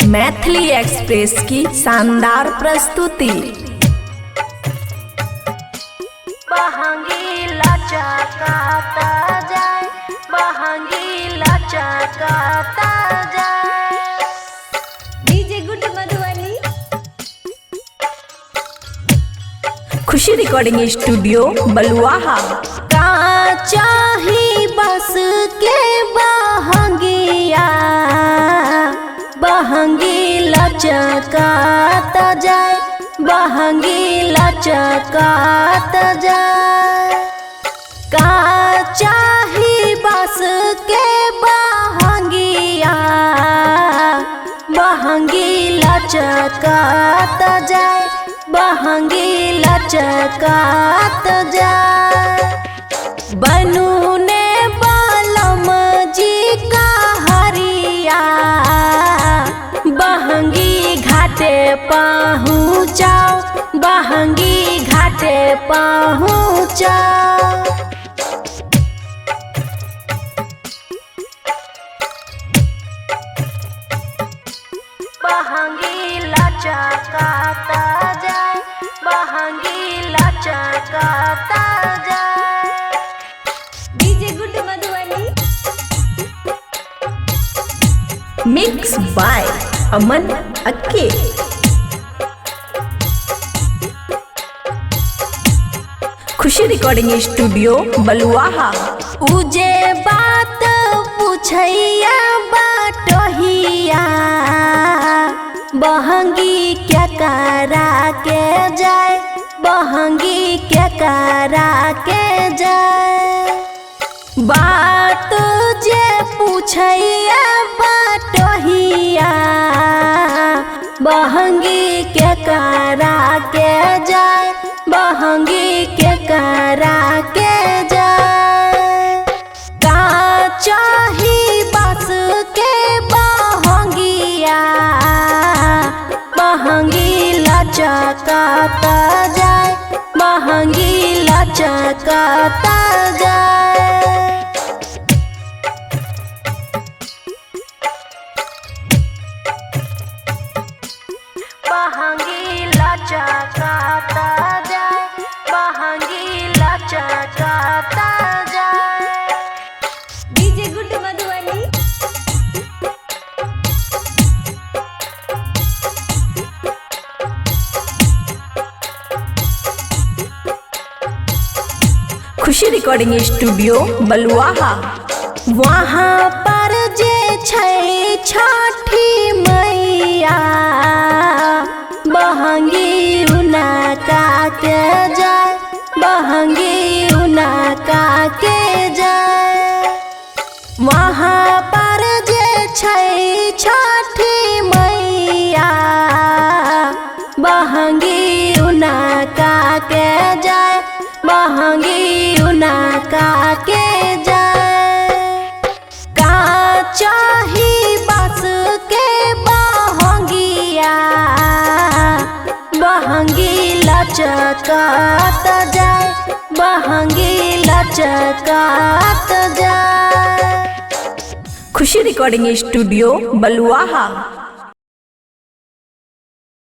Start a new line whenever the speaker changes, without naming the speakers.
Maithili express की शानदार प्रस्तुति।
बहंगी लचकाता जाए, बहंगी लचकाता जाए।
DJ good Madhubani.
Khushi recording studio Baluaha.
का चाही बस के बहंगिया, बहंगी लचकाता जाए, बहंगी लचकाता जाए। का चाही बस के बहंगिया, बहंगी लचकाता जाए, बहंगी लचकाता जाए। बनू ने बालम जी का हरिया, बहंगी घाटे पहुँचाओ, बहंगी घाटे पहुँचाओ। बहंगी लचकाता जाए, बहंगी लचकाता जाए।
DJ good Madhubani.
Mix by Aman Akke. Khushi recording studio Baluaha.
उजे बात पूछैया बाटोहिया, बहंगी क्या करा के जाए, बहंगी क्या करा के जाए। बात जे पूछैया बाटोहिया, बहंगी क्या करा के जाए, बहंगी क्या करा के जाए। का चाही बस के बहंगिया, बहंगी लचकाता जाए, बहंगी लचकाता जाए। बहंगी लचकाता जाए, बहंगी लचकाता जाए।
DJ good Madhubani.
Khushi recording studio Baluaha.
वहाँ पर जे छै छठी मैया, बहंगी उनका के जाए, बहंगी उनका के जाए। वहाँ पर जे छै छठी मैया, बहंगी उनका के जाए, बहंगी उनका के जाए। का चाही बस के बहंगिया, बहंगी लचकाता जाए, बहंगी लचकाता जाए।
खुशी रिकॉर्डिंग स्टूडियो बलुआहा।